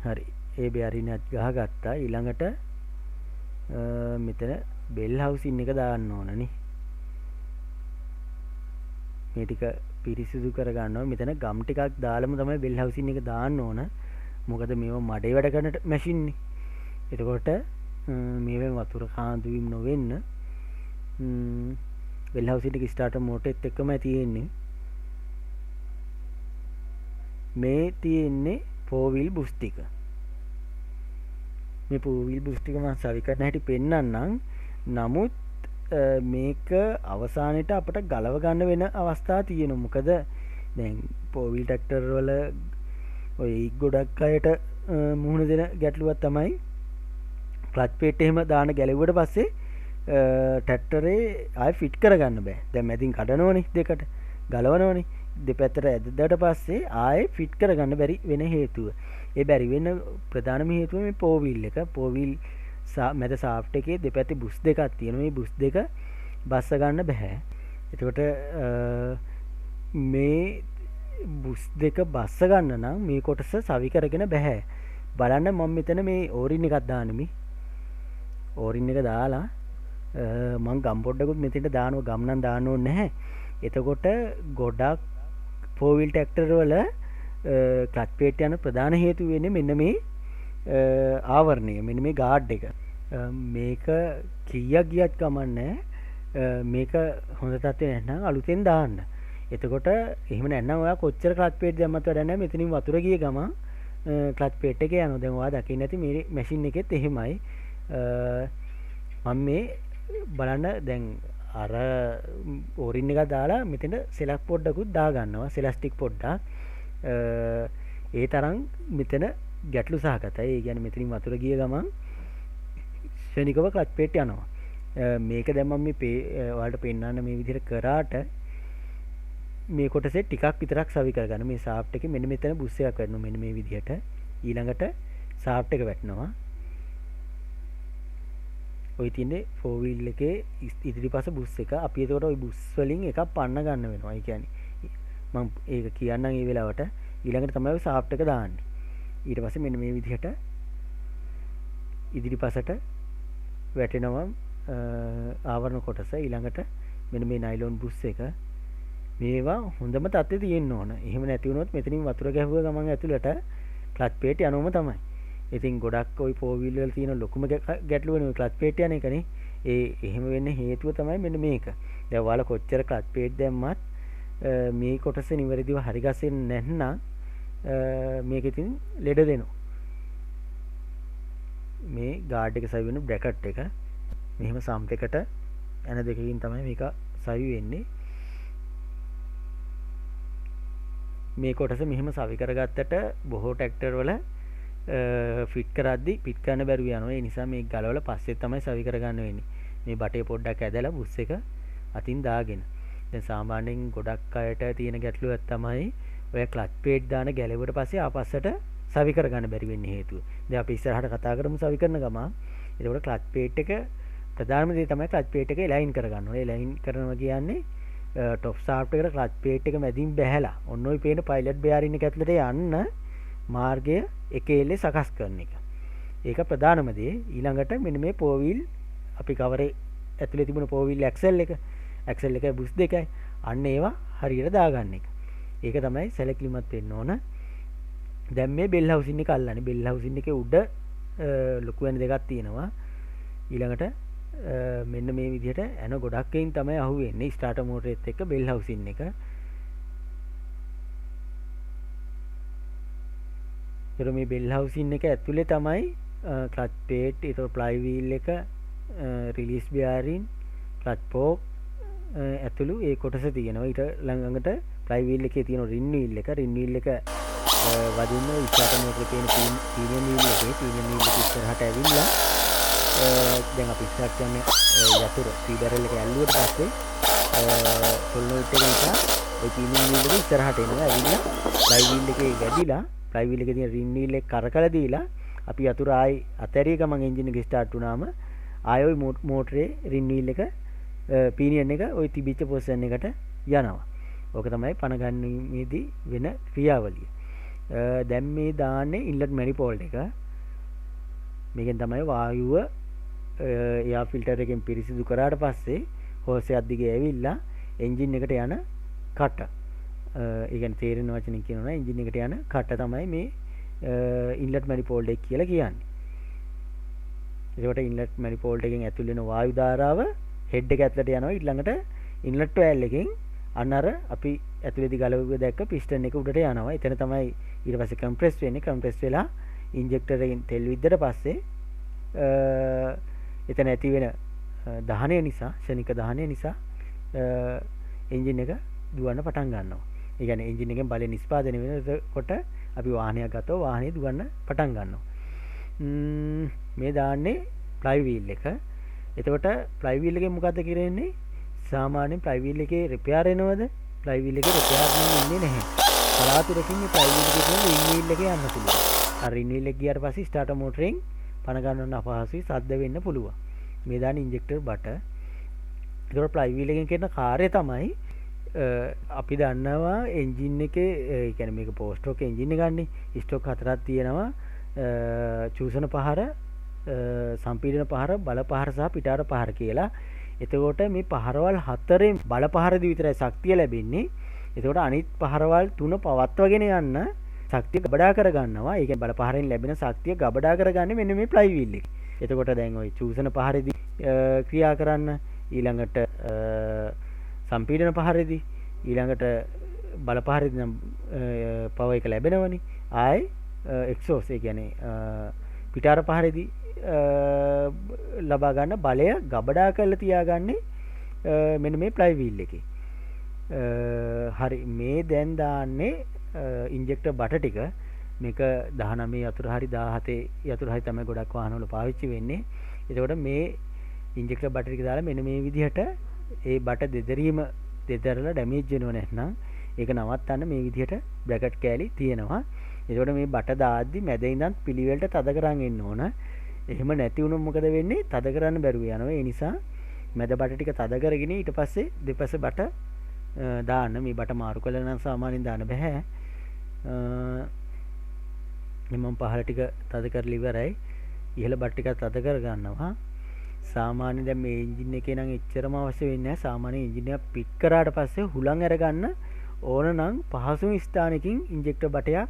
හරි ඒ බෑරිනත් ගහගත්තා. ඊළඟට මෙතන බෙල් හවුසින් එක දාන්න ඕනනේ. මේ ටික පිරිසිදු කරගන්නවා. මෙතන ගම් ටිකක් දාලම තමයි බෙල් හවුසින් එක දාන්න ඕන. මොකද මේව මඩේ වැඩ කරන මැෂින් නේ. එතකොට මේවෙන් වතුර කාන්දුවීම් නොවෙන්න බෙල් හවුසින් එක ස්ටාර්ටර් මෝටරෙත් එක්කම තියෙන්නේ. මේ තියෙන්නේ 4 wheel boost ටික. මේ 4 wheel boost ටික මම සවි කරන හැටි පෙන්නන්නම්. නමුත් මේක අවසානයේට අපිට ගලව ගන්න වෙන අවස්ථා තියෙනවා. මොකද දැන් 4 wheel tractor වල ඔය ගොඩක් අයට මුහුණ දෙන ගැටලුවක් තමයි ක්ලච් ප්ලේට් එහෙම දාන ගැලෙව්වට පස්සේ ට්‍රැක්ටරේ ආයෙ ෆිට කරගන්න බෑ. දැන් මැදින් කඩනවනේ දෙකට ගලවනවනේ. දෙපැත්තට ඇදලා පස්සේ ආයෙ ෆිට කරගන්න බැරි වෙන හේතුව. ඒ බැරි වෙන ප්‍රධානම හේතුව මේ 4 wheel එක. 4 wheel මැද ෂාෆ්ට් එකේ දෙපැත්තේ බුස් දෙකක් තියෙනවා. මේ බුස් දෙක බස්ස ගන්න බෑ. එතකොට මේ බුස් දෙක බස්ස ගන්න නම් මේ කොටස සවි කරගෙන බෑ. බලන්න මම මෙතන මේ ඕරින් එකක් දාන්නෙමි. ඕරින් එක දාලා මම ගම් පොඩ්ඩකුත් මෙතෙන්ට දානවා. ගම් නම් දාන්න ඕනේ නැහැ. එතකොට ගොඩක් 4 wheel tractor වල ක්ලච් ප්ලේට් යන ප්‍රධාන හේතුව වෙන්නේ මෙන්න මේ ආවරණය. මෙන්න මේ ගාඩ් එක. මේක කීයක් ගියත් කමන්නේ. මේක හොඳ තත්ත්වේ නැත්නම් අලුතෙන් දාන්න. එතකොට එහෙම නැත්නම් ඔයා කොච්චර ක්ලච් ප්ලේට් දැම්මත් වැඩක් නැහැ. මෙතනින් වතුර ගිය ගමන් ක්ලච් ප්ලේට් එක යනවා. දැන් ඔයා දකින්න ඇති මේ මැෂින් එකෙත් එහෙමයි. මම මේ බලන්න දැන් අර ඕරින් එක දාලා මෙතන සෙලක් පොඩ්ඩකුත් දා ගන්නවා. සෙලස්ටික් පොඩ්ඩක්. ඒ තරම් මෙතන ගැටලු සහගතයි. ඒ කියන්නේ මෙතනින් වතුර ගිය ගමන් ශනිකව ක්ලච් ප්ලේට් යනවා. මේක දැන් මම මේ ඔයාලට පෙන්නන්න මේ විදිහට කරාට මේ කොටසේ ටිකක් විතරක් සවි කරගන්න. මේ ෂාෆ්ට් එකේ මෙන්න මෙතන බුස් එකක් වැටෙනවා. මෙන්න මේ විදිහට. ඊළඟට ෂාෆ්ට් එක වැටෙනවා. ඔය තියන්නේ 4 wheel එකේ ඉදිරිපස බුස් එක. අපි ඒකට ওই බුස් වලින් එකක් පන්න ගන්න වෙනවා. ඒ කියන්නේ මම ඒක කියන්නම් මේ වෙලාවට. ඊළඟට තමයි ඔය ෂාෆ්ට් එක දාන්නේ. ඊට පස්සේ මෙන්න මේ විදිහට ඉදිරිපසට වැටෙනවා ආවරණ කොටස. ඊළඟට මෙන්න මේ නයිලොන් බුස් එක. මේවා හොඳම තත්ත්වයේ තියෙන්න ඕන. එහෙම නැති වුණොත් මෙතනින් වතුර ගැහුව ගමන් ඇතුළට ක්ලච් ප්ලේට් යනවම තමයි. ඉතින් ගොඩක් ওই 4 wheel වල තියෙන ලොකුම ගැටලුවනේ ඔය ක්ලච් ප්ලේට් යන එකනේ. එහෙම වෙන්න හේතුව තමයි මෙන්න මේක. දැන් ඔයාලා කොච්චර ක්ලච් ප්ලේට් දැම්මත් මේ කොටස නිවැරදිව හරි ගස්සෙන්නේ නැත්නම් මේක ඉතින් ලෙඩ දෙනවා. මේ ගාඩ් එක සවි වෙන බ්‍රැකට් එක මෙහෙම සම්ප් එකට යන දෙකකින් තමයි මේක සවි වෙන්නේ. මේ කොටස මෙහෙම සවි කරගත්තට බොහෝ ට්‍රැක්ටර් වල ෆිට කරද්දි ෆිට කරන්න බැරුව යනවා. ඒ නිසා මේ ගලවලා පස්සේ තමයි සවි කරගන්න වෙන්නේ. මේ බටේ පොඩ්ඩක් ඇදලා බුස් එක අතින් දාගෙන. දැන් සාමාන්‍යයෙන් ගොඩක් අයට තියෙන ගැටලුවක් තමයි ඔය ක්ලච් ප්ලේට් දාන ගැලෙවුවට පස්සේ ආපස්සට සවි කරගන්න බැරි වෙන්නේ හේතුව. දැන් අපි ඉස්සරහට කතා කරමු සවි කරන ගමන්. එතකොට ක්ලච් ප්ලේට් එක ප්‍රධානම දේ තමයි ක්ලච් ප්ලේට් එක ලයින් කරගන්න ඕනේ. ලයින් කරනවා කියන්නේ ටොප් ෂාෆ්ට් එකට ක්ලච් ප්ලේට් එක මැදින් බැහැලා ඔන්න ඔය පේන පයිලට් බෙයාරින් එක ඇතුළට යන්න මාර්ගය එකෙල්ලේ සකස් කරන එක. ඒක ප්‍රධානම දේ. ඊළඟට මෙන්න මේ 4 wheel අපි කවරේ ඇතුලේ තිබුණ 4 wheel ඇක්සල් එකයි බුස් දෙකයි අන්න ඒවා හරියට දාගන්න එක. ඒක තමයි සැලකිලිමත් වෙන්න ඕන. දැන් මේ බෙල් හවුසින් එක අල්ලන්නේ. බෙල් හවුසින් එකේ උඩ ලොකු වෙන දෙකක් තියෙනවා. ඊළඟට මෙන්න මේ විදිහට එන ගොඩක් එයින් තමයි අහුවෙන්නේ ස්ටාර්ටර් මෝටරෙත් එක්ක බෙල් හවුසින් එක. ඒතර මේ බෙල් හවුසින් එක ඇතුලේ තමයි ක්ලච් ප්ලේට්, ඊට ප්ලයි වීල් එක, රිලීස් බෙයාරින්, ක්ලච් පෝක් ඇතුළු ඒ කොටස තියෙනවා. ඊට ළඟට ප්ලයි වීල් එකේ තියෙන රින් වීල් එක වදින්න ස්ටාර්ටර් මෝටරේ තියෙන පීනියම් වීල් එකේ පීනියම් වීල් එක ඉස්සරහට ඇවිල්ලා දැන් අපි ස්ටාර්ට් කරන්නේ යතුරු ටී බැරල් එක ඇල්ලුවට පස්සේ සොල්නොයිට් එක නිසා ওই පීනියම් වීල් එක ඉස්සරහට එනවා. ඇවිල්ලා ප්ලයි වීල් එකේ ගැදිලා ප්ලයි වීල් එකේ තියෙන රින් වීල් එක කරකලා දීලා අපි යතුරු ආයි අතෑරිය ගමන් එන්ජින් එක ස්ටාර්ට් වුණාම ආයෙ ওই මෝටරේ රින් වීල් එක පීනියන් එක ওই තිබිච්ච පොසිෂන් එකට යනවා. ඕක තමයි පණ ගන්නීමේදී වෙන ක්‍රියාවලිය. දැන් මේ දාන්නේ ඉන්ලට් මැනිෆෝල්ඩ් එක. මේකෙන් තමයි වායුව එයා ෆිල්ටර් එකෙන් පිරිසිදු කරාට පස්සේ හෝස් එකක් දිගේ ඇවිල්ලා එන්ජින් එකට යන කට. ඒ කියන්නේ තේරෙන වචනෙන් කියනවා නම් එන්ජින් එකට යන කට තමයි මේ ඉන්ලට් මැනිෆෝල්ඩ් එක කියලා කියන්නේ. ඒකට ඉන්ලට් මැනිෆෝල්ඩ් එකෙන් ඇතුල් වෙන වායු ධාරාව හෙඩ් එක ඇතුලට යනවා. ඊළඟට ඉන්ලට් වෑල් එකෙන් අන්නර අපි ඇතුලේදී ගලවුව දැක්ක පිස්ටන් එක උඩට යනවා. එතන තමයි ඊට පස්සේ කම්ප්‍රෙස් වෙන්නේ. කම්ප්‍රෙස් වෙලා ඉන්ජෙක්ටර් එකෙන් තෙල් විද්දට පස්සේ එතන ඇති වෙන දහනය නිසා, ක්ෂණික දහනය නිසා එන්ජින් එක දුවන්න පටන් ගන්නවා. ඒ කියන්නේ එන්ජින් එකෙන් බලය නිෂ්පාදනය වෙනකොට අපි වාහනයක් ගත්තොත් වාහනේ දුවන්න පටන් ගන්නවා. මේ දාන්නේ ෆ්ලයි වීල් එක. එතකොට ෆ්ලයි වීල් එකෙන් මොකද්ද කරන්නේ? සාමාන්‍යයෙන් ෆ්ලයි වීල් එකේ රිපෙයාර් එනවද? ෆ්ලයි වීල් එකේ රිපෙයාර් වෙන්නේ නැහැ. කලාතුරකින් මේ ෆ්ලයි වීල් එකේ තියෙන රින් වීල් එකේ යන්න පුළුවන්. අර රින් වීල් එක ගියාට පස්සේ ස්ටාර්ටර් මෝටරෙන් පණ ගන්නවන්න අපහසුයි, සද්ද වෙන්න පුළුවන්. මේ දාන ඉන්ජෙක්ටර් බට. ඒතකොට ෆ්ලයි වීල් එකෙන් කරන කාර්යය තමයි අපි දන්නවා එන්ජින් එකේ ඒ කියන්නේ මේක පෝස්ට් ස්ට්‍රෝක් එන්ජින් එක ගන්නේ. ස්ට්‍රෝක් හතරක් තියෙනවා. චූසන පහර, සම්පීඩන පහර, බල පහර සහ පිටාර පහර කියලා. එතකොට මේ පහරවල් හතරෙන් බල පහරදී විතරයි ශක්තිය ලැබෙන්නේ. එතකොට අනිත් පහරවල් තුන පවත්වාගෙන යන්න ශක්තිය ගබඩා කරගන්නවා. ඒ කියන්නේ බල පහරෙන් ලැබෙන ශක්තිය ගබඩා කරගන්නේ මෙන්න මේ ෆ්ලයි වීල් එකේ. එතකොට දැන් ওই චූසන පහරේදී ක්‍රියා කරන්න, ඊළඟට සම්පීඩන පහරේදී, ඊළඟට බල පහරේදී නම් පවර් එක ලැබෙනවනේ. ආයේ එක්සෝස් ඒ කියන්නේ පිටාර පහරේදී ලබා ගන්න බලය ගබඩා කරලා තියාගන්නේ මෙන්න මේ ෆ්ලයි වීල් එකේ. හරි, මේ දැන් දාන්නේ ඉන්ජෙක්ටර් බට ටික. මේක 19 යතුරු හරි 17 යතුරු හරි තමයි ගොඩක් වාහනවල පාවිච්චි වෙන්නේ. එතකොට මේ ඉන්ජෙක්ටර් බට ටික දාලා මෙන්න මේ විදිහට ඒ බට දෙදරලා ඩැමේජ් වෙනව නැත්නම් ඒක නවත්තන්න මේ විදිහට බ්‍රැකට් කෑලි තියෙනවා. එතකොට මේ බට දාද්දි මැද ඉඳන් පිළිවෙලට තද කරන් එන්න ඕන. එහෙම නැති වුණොත් මොකද වෙන්නේ? තද කරන්න බැරුව යනවා. ඒ නිසා මැද බට ටික තද කරගෙන ඊට පස්සේ දෙපස බට දාන්න. මේ බට මාරු කළා නම් සාමාන්‍යයෙන් දාන්න බෑ. මම පහළ ටික තද කරලා ඉවරයි. ඉහළ බට ටික තද කර ගන්නවා. සාමාන්‍යයෙන් දැන් මේ එන්ජින් එකේ නම් එච්චරම අවශ්‍ය වෙන්නේ නැහැ. සාමාන්‍ය එන්ජින් එක පිට් කරාට පස්සේ හුලං අරගන්න ඕන නම් පහසුම ස්ථානකින් ඉන්ජෙක්ටර් බටයක්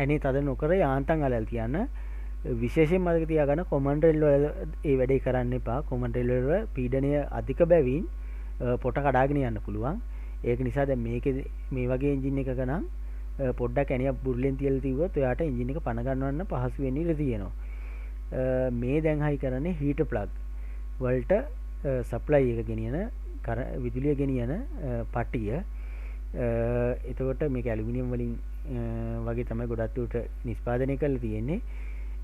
ඇනේ තද නොකර යාන්තම් අලල් තියන්න. විශේෂයෙන් මතක තියාගන්න කොමන්ඩ් රෙල් වල ඒ වැඩේ කරන්න එපා. කොමන්ඩ් රෙල් වල පීඩනය අධික බැවින් පොට කඩාගෙන යන්න පුළුවන්. ඒක නිසා දැන් මේකේ මේ වගේ එන්ජින් එකක නම් පොඩ්ඩක් ඇනියක් බුර්ලෙන් තියලා තියුවොත් ඔයාට එන්ජින් එක පණ ගන්නවන්න පහසු වෙන්න ඉඩ තියෙනවා. මේ දැන් හයි කරන්නේ හීටර් ප්ලග් වලට සප්ලයි එක ගෙනියන විදුලිය ගෙනියන පටිය. එතකොට මේක ඇලුමිනියම් වලින් වගේ තමයි ගොඩක් දුරට නිෂ්පාදනය කරලා තියෙන්නේ.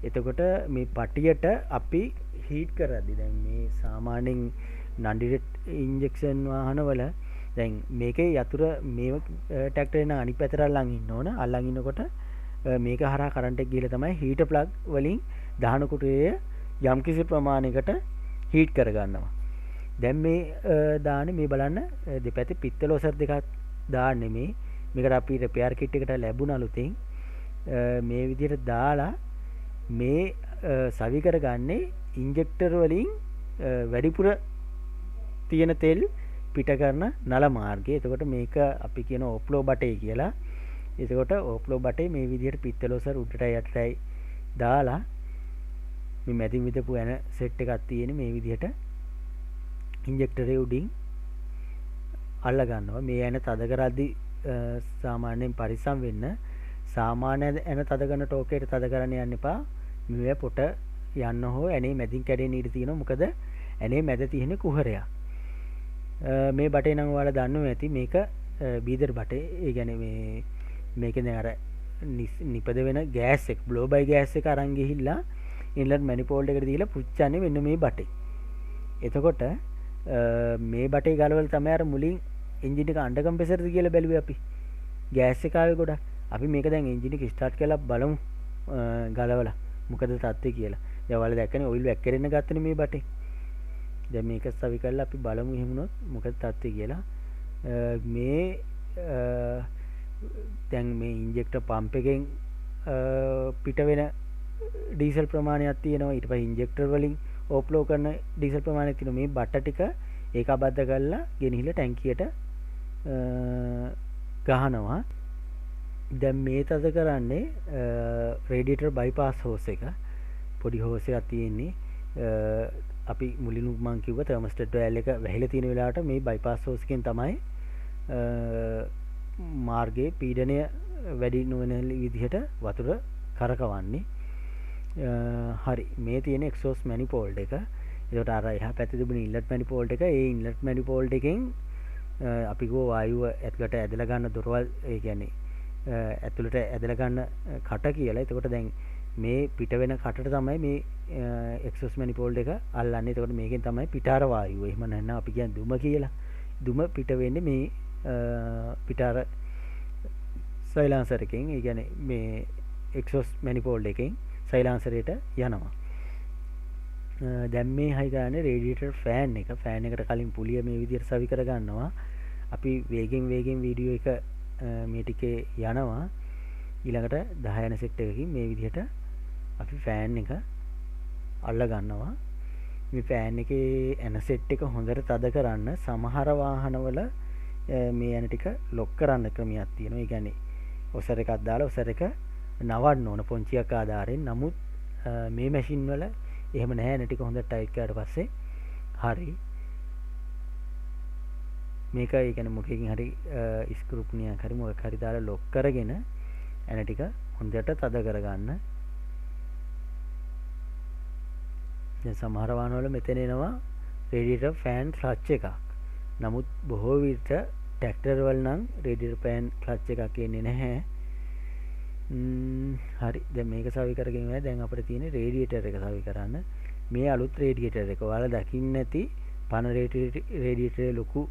එතකොට මේ පටියට අපි හීට් කරද්දී දැන් මේ සාමාන්‍යයෙන් නන්ඩිරෙට් ඉන්ජෙක්ෂන් වාහනවල දැන් මේකේ යතුර මේ ට්‍රැක්ටරේ නම් අනිත් පැත්තට අල්ලන් ඉන්න ඕන. අල්ලන් ඉන්නකොට මේක හරහා කරන්ට් එක ගිහලා තමයි හීටර් ප්ලග් වලින් දහන කුටුවේ යම්කිසි ප්‍රමාණයකට හීට් කරගන්නවා. දැන් මේ දාන්නේ මේ බලන්න දෙපැත්තේ පිත්තලෝසර් දෙකක් දාන්නේ මේකට අපි රිපෙයාර් කිට් එකට ලැබුණ අලුතෙන් මේ විදිහට දාලා මේ සවි කරගන්නේ ඉන්ජෙක්ටර් වලින් වැඩිපුර තියෙන තෙල් පිට කරන නල මාර්ගය. එතකොට මේක අපි කියන ඕෆ්ලෝ බටේ කියලා. එතකොට ඕෆ්ලෝ බටේ මේ විදිහට පිත්තලෝසර් උඩටයි යටටයි දාලා මේ මැදින් විදපු යන සෙට් එකක් තියෙන මේ විදිහට ඉන්ජෙක්ටරේ උඩින් අල්ල ගන්නවා. මේ ඇන තද කරද්දී සාමාන්‍යයෙන් පරිස්සම් වෙන්න. සාමාන්‍ය ඇන තද කරන ටෝකේට තද කරන්න යන්න එපා. මේ පොට යන්න හෝ ඇනේ මැදින් කැඩෙන්න ඉඩ තියෙනවා. මොකද ඇනේ මැද තියෙන කුහරයක්. මේ බටේ නම් ඔයාලා දන්නවා ඇති මේක බීදර් බටේ. ඒ කියන්නේ මේකේ දැන් අර නිපද වෙන ගෑස් එක බ්ලෝ බයි ගෑස් එක අරන් ගිහිල්ලා ඉන්ලට් මැනිෆෝල්ඩ් එකට දීලා පුච්චන්නේ මෙන්න මේ බටේ. එතකොට මේ බටේ ගලවල තමයි අර මුලින් එන්ජින් එක අන්ඩර් කම්ප්‍රෙසර්ද කියලා බැලුවේ අපි. ගෑස් එක ආවේ ගොඩක්. අපි මේක දැන් එන්ජින් එක ස්ටාර්ට් කරලා බලමු ගලවලා මොකද තත්ත්වය කියලා. දැන් ඔයාලා දැක්කනේ ඔයිල් වැක්කිරෙන්න ගත්තනේ මේ බටේ. දැන් මේක සවි කරලා අපි බලමු එහෙම වුණොත් මොකද තත්ත්වය කියලා. මේ දැන් මේ ඉන්ජෙක්ටර් පම්ප් එකෙන් පිට වෙන ඩීසල් ප්‍රමාණයක් තියෙනවා. ඊට පස්සේ ඉන්ජෙක්ටර් වලින් ඕප්ලෝ කරන ඩීසල් ප්‍රමාණයක් තියෙනවා. මේ බට්ට ටික ඒකාබද්ධ කරලා ගෙනහිලා ටැංකියට ගහනවා. දැන් මේ තද කරන්නේ රේඩියේටර් බයිපාස් හෝස් එක. පොඩි හෝස් එකක් තියෙන්නේ. අපි මුලින්ම මම කිව්වා තර්මෝස්ටැට් වෑල් එක වැහිලා තියෙන වෙලාවට මේ බයිපාස් හෝස් එකෙන් තමයි මාර්ගයේ පීඩනය වැඩි නොවන විදිහට වතුර කරකවන්නේ. හරි, මේ තියෙන එක්සෝස් මැනිෆෝල්ඩ් එක. ඒකට අර එහා පැත්තේ තිබුණ ඉන්ලට් මැනිෆෝල්ඩ් එක, ඒ ඉන්ලට් මැනිෆෝල්ඩ් එකෙන් අපි ගෝ වායුව ඇතුළට ඇදලා ගන්න දොරවල්, ඒ කියන්නේ ඇතුළට ඇදලා ගන්න කට කියලා. එතකොට දැන් මේ පිට වෙන කටට තමයි මේ එක්සෝස් මැනිෆෝල්ඩ් එක අල්ලන්නේ. එතකොට මේකෙන් තමයි පිටාර වායුව, එහෙම නැත්නම් අපි කියන්නේ දුම කියලා. දුම පිට වෙන්නේ මේ පිටාර සයිලන්සර් එකෙන්. ඒ කියන්නේ මේ එක්සෝස් මැනිෆෝල්ඩ් එකෙන් සයිලන්සරයට යනවා. දැන් මේ හයි කරන්නේ රේඩියේටර් ෆෑන් එක. ෆෑන් එකට කලින් පුලිය මේ විදිහට සවි කර ගන්නවා. අපි වේගෙන් වීඩියෝ එක මේ ටිකේ යනවා. ඊළඟට 10 යන සෙට් එකකින් මේ විදිහට අපි ෆෑන් එක අල්ල ගන්නවා. මේ ෆෑන් එකේ එන සෙට් එක හොඳට තද කරන්න සමහර වාහනවල මේ යන ටික ලොක් කරන්න ක්‍රමයක් තියෙනවා. ඒ කියන්නේ ඔසර් එකක් දාලා ඔසර් එක නවන්න ඕන පොන්චියක් ආධාරයෙන්. නමුත් මේ මැෂින් වල එහෙම නැහැ. නේ ටික හොඳට ටයිට් කරාට පස්සේ හරි. මේක ඒ කියන්නේ මොකකින් හරි ස්ක්‍රූප්නියක් හරි මොකක් හරි දාලා ලොක් කරගෙන එන ටික හොඳට තද කරගන්න. දැන් සමහර වාහනවල මෙතන එනවා රේඩියේටර් ෆෑන් ක්ලච් එකක්. නමුත් බොහෝ විට ට්‍රැක්ටර් වල නම් රේඩියේටර් ෆෑන් ක්ලච් එකක් එන්නේ නැහැ. හරි, දැන් මේක සවි කරගෙන ඉවරයි. දැන් අපිට තියෙන්නේ රේඩියේටර් එක සවි කරන්න. මේ අලුත් රේඩියේටර් එක. ඔයාලා දකින්න නැති පන රේඩියේටරේ ලොකු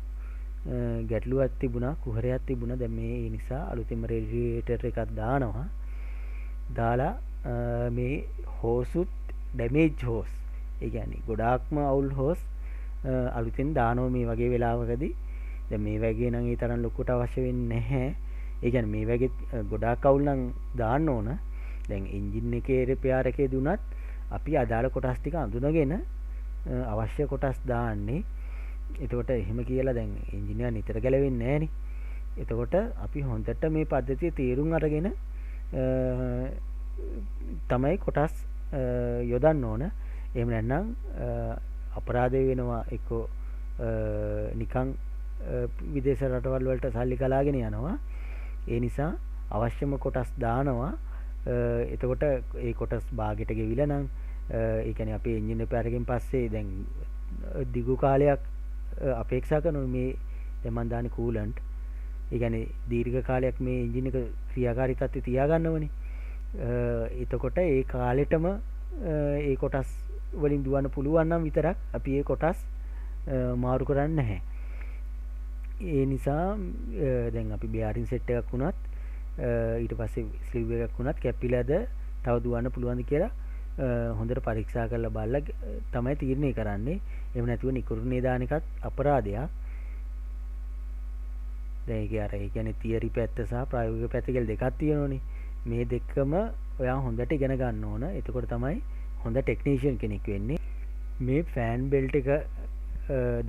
ගැටලුවක් තිබුණා, කුහරයක් තිබුණා. දැන් මේ ඒ නිසා අලුතෙන්ම රේඩියේටර් එකක් දානවා. දාලා මේ හෝසුත් ඩැමේජ් හෝස්, ඒ කියන්නේ ගොඩාක්ම අවුල් හෝස් අලුතෙන් දානවා මේ වගේ වෙලාවකදී. දැන් මේ වගේ නම් ඒ තරම් ලොකුට අවශ්‍ය වෙන්නේ නැහැ. ඒ කියන්නේ මේ වගේ ගොඩාක් අවුල් නම් දාන්න ඕන. දැන් එන්ජින් එකේ රිපෙයාර් එකේ දුනත් අපි අදාළ කොටස් ටික අඳුනගෙන අවශ්‍ය කොටස් දාන්නේ. එතකොට එහෙම කියලා දැන් එන්ජිනියර් නිතර ගැලවෙන්නේ නැහනේ. එතකොට අපි හොඳට මේ පද්ධතිය තේරුම් අරගෙන තමයි කොටස් යොදන්න ඕන. එහෙම නැත්නම් අපරාධ වෙනවා. එක්කෝ නිකන් විදේශ රටවල් වලට සල්ලි කලාගෙන යනවා. ඒ නිසා අවශ්‍යම කොටස් දානවා. එතකොට ඒ කොටස් භාගයට ගෙවිලා නම් ඒ කියන්නේ අපේ එන්ජින් රිපෙයාර් එකෙන් පස්සේ දැන් දිගු කාලයක් අපේක්ෂා කරන මේ දැන් මන් දාන්නේ කූලන්ට්. ඒ කියන්නේ දීර්ඝ කාලයක් මේ එන්ජින් එක ක්‍රියාකාරී තත්ත්වයේ තියාගන්න ඕනේ. එතකොට ඒ කාලෙටම ඒ කොටස් වලින් දුවන්න පුළුවන් නම් විතරක් අපි ඒ කොටස් මාරු කරන්නේ නැහැ. ඒ නිසා දැන් අපි බෙයාරින් සෙට් එකක් වුණත් ඊට පස්සේ ස්ලිව් එකක් වුණත් කැපිලාද තව දුවන්න පුළුවන්ද කියලා හොඳට පරීක්ෂා කරලා බලලා තමයි තීරණය කරන්නේ. එහෙම නැතුව නිකුරුනේ දාන එකත් අපරාධයක්. දැන් ඒක අර ඒ කියන්නේ තියරි පැත්ත සහ ප්‍රායෝගික පැත්ත කියලා දෙකක් තියෙනෝනේ. මේ දෙකම ඔයා හොඳට ඉගෙන ගන්න ඕන. එතකොට තමයි හොඳ ටෙක්නීෂියන් කෙනෙක් වෙන්නේ. මේ ෆෑන් බෙල්ට් එක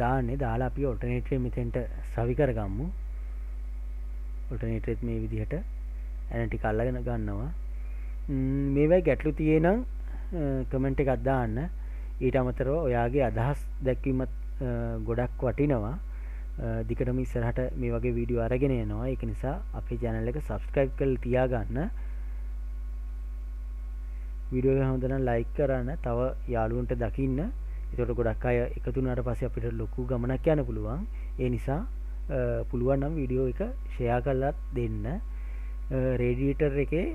දාන්නේ දාලා අපි ඔල්ටර්නේටර් මෙතෙන්ට සවි කරගමු. ඔල්ටර්නේටරෙත් මේ විදිහට ඇන ටික අල්ලගෙන ගන්නවා. මේවයි ගැටලු තියෙනම් කමෙන්ට් එකක් දාන්න. ඊට අමතරව ඔයාගේ අදහස් දැක්වීමත් ගොඩක් වටිනවා. දිගටම ඉස්සරහට මේ වගේ වීඩියෝ අරගෙන එනවා. ඒක නිසා අපේ channel එක subscribe කරලා තියාගන්න. වීඩියෝ එක හොඳ නම් like කරන්න, තව යාළුවන්ට දකින්න. ඒකට ගොඩක් අය එකතු වුණාට පස්සේ අපිට ලොකු ගමනක් යන්න පුළුවන්. ඒ නිසා පුළුවන් නම් වීඩියෝ එක share කරලා දෙන්න. රේඩියේටර් එකේ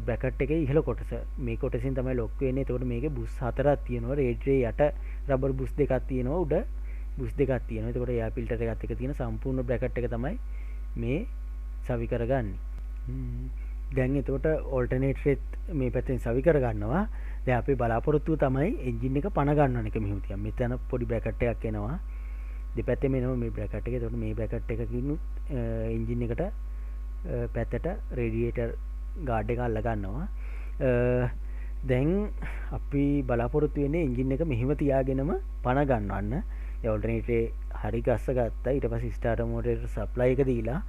බ්‍රැකට් එකේ ඉහළ කොටස මේ කොටසින් තමයි ලොක් වෙන්නේ. එතකොට මේකේ බුස් හතරක් තියෙනවා. රේඩියේටරේ යට රබර් බුස් දෙකක් තියෙනවා, උඩ බුස් දෙකක් තියෙනවා. එතකොට එයා ෆිල්ටර් එකත් එක තියෙන සම්පූර්ණ බ්‍රැකට් එක තමයි මේ සවි කරගන්නේ. දැන් එතකොට ඔල්ටර්නේටරෙත් මේ පැත්තෙන් සවි කරගන්නවා. දැන් අපි බලාපොරොත්තුව තමයි එන්ජින් එක පණ ගන්නවන එක මෙහෙම තියන්. මෙතන පොඩි බ්‍රැකට් එකක් එනවා. දෙපැත්තෙම එනවා මේ බ්‍රැකට් එක. එතකොට මේ බ්‍රැකට් එකකින් එන්ජින් එකට පැත්තට රේඩියේටර් ගාඩ් එක අල්ල ගන්නවා. දැන් අපි බලාපොරොත්තු වෙන්නේ එන්ජින් එක මෙහෙම තියාගෙනම පණ ගන්නවන්න. ඔල්ටර්නේටරේ හරි ගස්ස ගත්තා. ඊට පස්සේ ස්ටාර්ටර් මෝටරේට සප්ලයි එක දීලා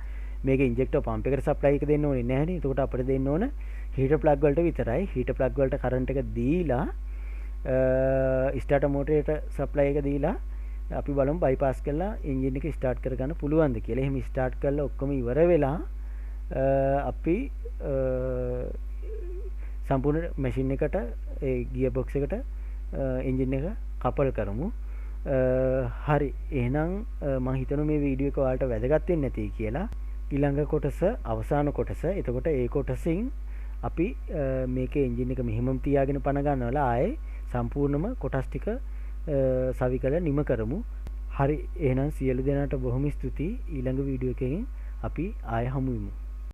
මේක ඉන්ජෙක්ටර් පම්ප් එකට සප්ලයි එක දෙන්න ඕනේ නැහැ නේ. එතකොට අපිට දෙන්න ඕන හීටර් ප්ලග් වලට විතරයි. හීටර් ප්ලග් වලට කරන්ට් එක දීලා ස්ටාර්ටර් මෝටරේට සප්ලයි එක දීලා අපි බලමු බයිපාස් කරලා එන්ජින් එක ස්ටාර්ට් කරගන්න පුළුවන්ද කියලා. එහෙම ස්ටාර්ට් කරලා ඔක්කොම ඉවර වෙලා අපි සම්පූර්ණ මැෂින් එකට ගියර් බොක්ස් එකට එන්ජින් එක කපල් කරමු. හරි, එහෙනම් මම හිතනවා මේ වීඩියෝ එක ඔයාලට වැදගත් වෙන්නේ නැති කියලා. ඊළඟ කොටස අවසාන කොටස. එතකොට ඒ කොටසින් අපි මේකේ එන්ජින් එක මෙහෙමම තියාගෙන පණ ගන්නවලා ආයේ සම්පූර්ණම කොටස් ටික සවි කරලා නිම කරමු. හරි, එහෙනම් සියලු දෙනාට බොහොම ස්තුතියි. ඊළඟ වීඩියෝ එකකින් අපි ආයෙ හමු වෙමු.